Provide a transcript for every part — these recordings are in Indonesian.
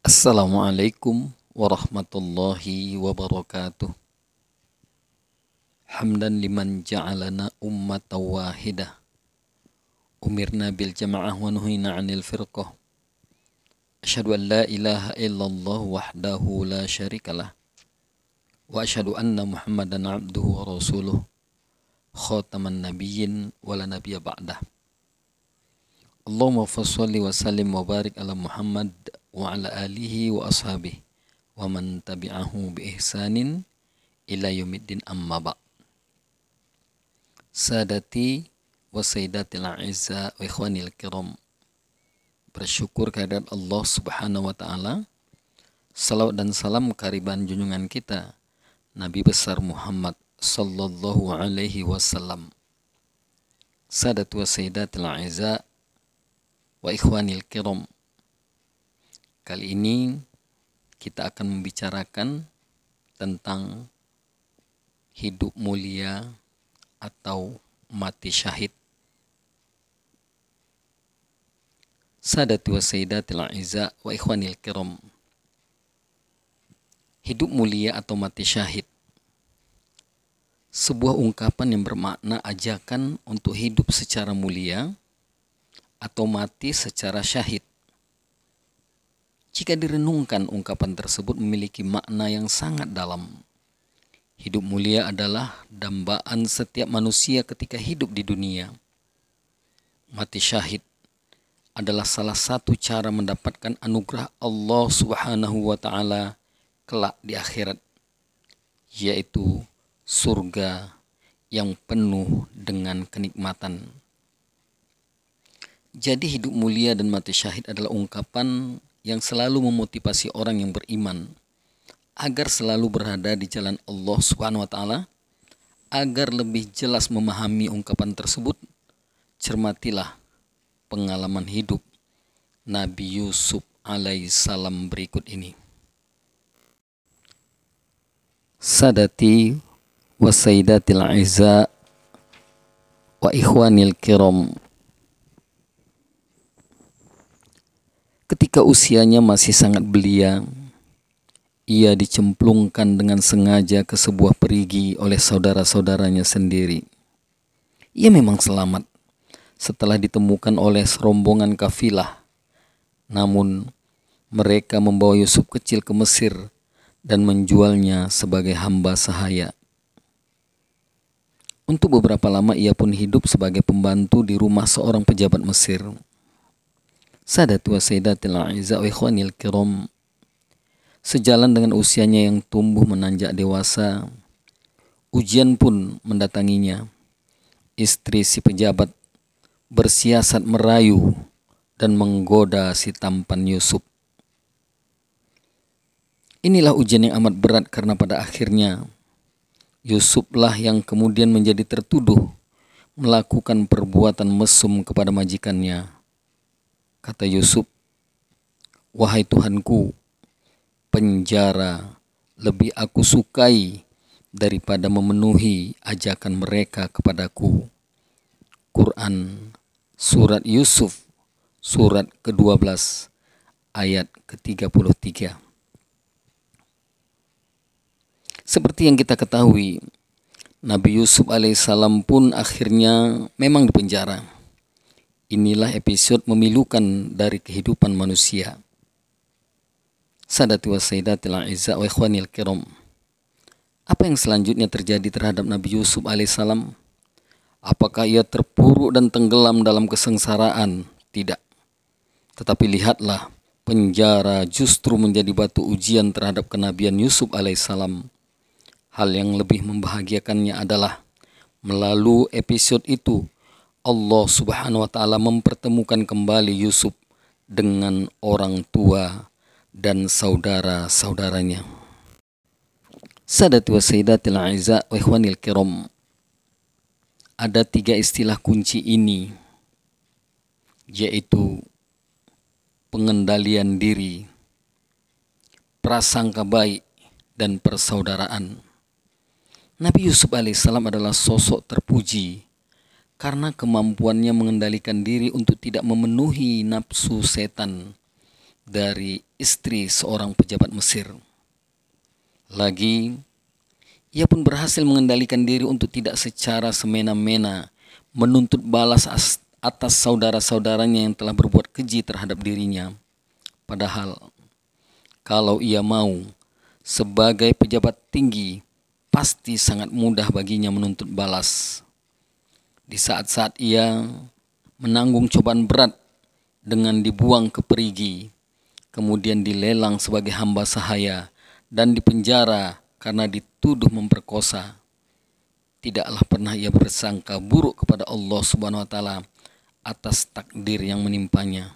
Assalamualaikum warahmatullahi wabarakatuh. Hamdan liman ja'alana ummatan wahidah. Umirna bil jama'ah wa nuhina 'anil firqah. Asyhadu an la ilaha illallah wahdahu la syarikalah. Wa asyhadu anna Muhammadan 'abduhu wa rasuluh. Khataman nabiyyin wa la nabiyya ba'dah. Allahumma fasholli wa sallim wa barik ala Muhammad wa ala alihi wa ashabihi wa man tabi'ahu bi ihsanin ila yaumiddin amma ba'. Sadati wa sayyidatil a'izza wa ikhwanil kiram, bersyukur kehadirat Allah Subhanahu wa taala. Salawat dan salam kehadirat junjungan kita Nabi besar Muhammad sallallahu alaihi wasallam. Sadati wa sayyidatil a'izza wa ikhwanil kiram, kali ini kita akan membicarakan tentang hidup mulia atau mati syahid. Sadati wa sayyidatil a'izza wa ikhwanil kiram, hidup mulia atau mati syahid, sebuah ungkapan yang bermakna ajakan untuk hidup secara mulia atau mati secara syahid. Jika direnungkan, ungkapan tersebut memiliki makna yang sangat dalam. Hidup mulia adalah dambaan setiap manusia ketika hidup di dunia. Mati syahid adalah salah satu cara mendapatkan anugerah Allah Subhanahu wa taala kelak di akhirat, yaitu surga yang penuh dengan kenikmatan. Jadi hidup mulia dan mati syahid adalah ungkapan yang selalu memotivasi orang yang beriman agar selalu berada di jalan Allah Subhanahu wa taala. Agar lebih jelas memahami ungkapan tersebut, cermatilah pengalaman hidup Nabi Yusuf alaihissalam berikut ini. Sadati wa sayyidatil a'izza wa ikhwanil kiram, ketika usianya masih sangat belia, ia dicemplungkan dengan sengaja ke sebuah perigi oleh saudara-saudaranya sendiri. Ia memang selamat setelah ditemukan oleh serombongan kafilah. Namun mereka membawa Yusuf kecil ke Mesir dan menjualnya sebagai hamba sahaya. Untuk beberapa lama ia pun hidup sebagai pembantu di rumah seorang pejabat Mesir. Sadati wa sayyidatil a'izza wa ikhwanil kiram, sejalan dengan usianya yang tumbuh menanjak dewasa, ujian pun mendatanginya. Istri si pejabat bersiasat merayu dan menggoda si tampan Yusuf. Inilah ujian yang amat berat karena pada akhirnya Yusuflah yang kemudian menjadi tertuduh melakukan perbuatan mesum kepada majikannya. Kata Yusuf, "Wahai Tuhanku, penjara lebih aku sukai daripada memenuhi ajakan mereka kepadaku." Quran Surat Yusuf, surat ke-12, ayat ke-33. Seperti yang kita ketahui, Nabi Yusuf alaihissalam pun akhirnya memang dipenjara. Inilah episode memilukan dari kehidupan manusia. Sadati wa sayyidatil a'izza wa ikhwanil kiram, apa yang selanjutnya terjadi terhadap Nabi Yusuf alaihissalam? Apakah ia terpuruk dan tenggelam dalam kesengsaraan? Tidak. Tetapi lihatlah, penjara justru menjadi batu ujian terhadap kenabian Yusuf alaihissalam. Hal yang lebih membahagiakannya adalah melalui episode itu Allah Subhanahu wa taala mempertemukan kembali Yusuf dengan orang tua dan saudara-saudaranya. Sadati wa sayyidatil a'izza wa ikhwanil kiram, ada 3 istilah kunci ini, yaitu pengendalian diri, prasangka baik, dan persaudaraan. Nabi Yusuf alaihissalam adalah sosok terpuji karena kemampuannya mengendalikan diri untuk tidak memenuhi nafsu setan dari istri seorang pejabat Mesir. Lagi, ia pun berhasil mengendalikan diri untuk tidak secara semena-mena menuntut balas atas saudara-saudaranya yang telah berbuat keji terhadap dirinya. Padahal, kalau ia mau, sebagai pejabat tinggi, pasti sangat mudah baginya menuntut balas. Di saat-saat ia menanggung cobaan berat dengan dibuang ke perigi, kemudian dilelang sebagai hamba sahaya dan dipenjara karena dituduh memperkosa, tidaklah pernah ia bersangka buruk kepada Allah Subhanahu wa taala atas takdir yang menimpanya.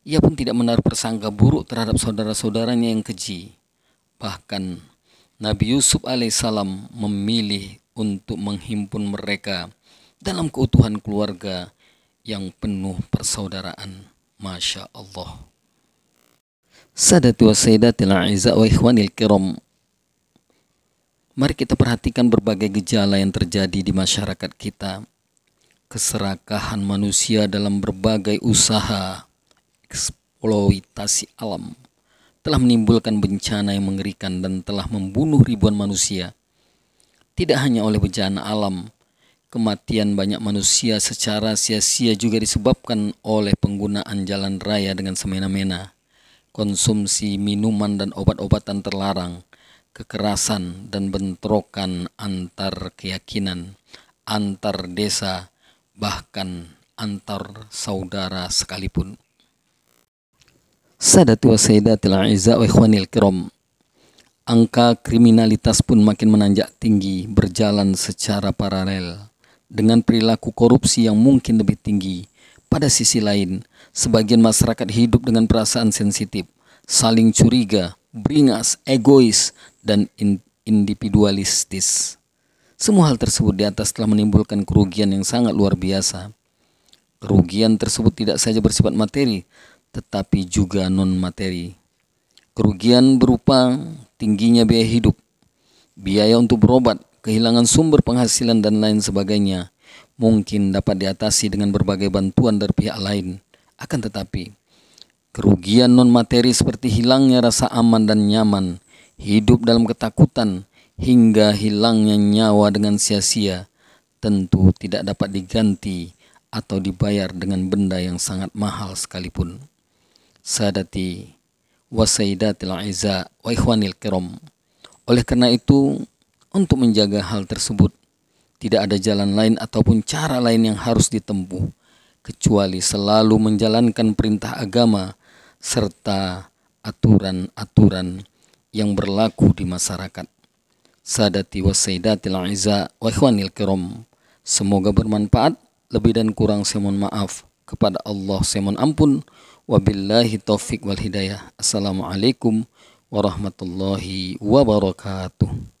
Ia pun tidak menaruh prasangka buruk terhadap saudara-saudaranya yang keji. Bahkan Nabi Yusuf alaihissalam memilih untuk menghimpun mereka dalam keutuhan keluarga yang penuh persaudaraan. Masya Allah. Sadati wa sayyidatil a'izza wa ikhwanil kiram. Mari kita perhatikan berbagai gejala yang terjadi di masyarakat kita. Keserakahan manusia dalam berbagai usaha eksploitasi alam telah menimbulkan bencana yang mengerikan dan telah membunuh ribuan manusia. Tidak hanya oleh bencana alam, kematian banyak manusia secara sia-sia juga disebabkan oleh penggunaan jalan raya dengan semena-mena, konsumsi minuman dan obat-obatan terlarang, kekerasan dan bentrokan antar keyakinan, antar desa, bahkan antar saudara sekalipun. Sadati wa sayyidatil a'izza wa ikhwanil kiram. Angka kriminalitas pun makin menanjak tinggi, berjalan secara paralel dengan perilaku korupsi yang mungkin lebih tinggi. Pada sisi lain, sebagian masyarakat hidup dengan perasaan sensitif, saling curiga, beringas, egois, dan individualistis. Semua hal tersebut di atas telah menimbulkan kerugian yang sangat luar biasa. Kerugian tersebut tidak saja bersifat materi, tetapi juga non-materi. Kerugian berupa tingginya biaya hidup, biaya untuk berobat, kehilangan sumber penghasilan, dan lain sebagainya, mungkin dapat diatasi dengan berbagai bantuan dari pihak lain. Akan tetapi, kerugian non-materi seperti hilangnya rasa aman dan nyaman, hidup dalam ketakutan, hingga hilangnya nyawa dengan sia-sia, tentu tidak dapat diganti atau dibayar dengan benda yang sangat mahal sekalipun. Sadati wa sayyidatil a'izza wa ikhwanil kiram. Oleh karena itu, untuk menjaga hal tersebut, tidak ada jalan lain ataupun cara lain yang harus ditempuh, kecuali selalu menjalankan perintah agama serta aturan-aturan yang berlaku di masyarakat. Sadati wa sayyidatil a'izza wa ikhwanil kiram. Semoga bermanfaat. Lebih dan kurang saya mohon maaf. Kepada Allah saya mohon ampun. Wabillahi taufiq wal hidayah. Assalamualaikum warahmatullahi wabarakatuh.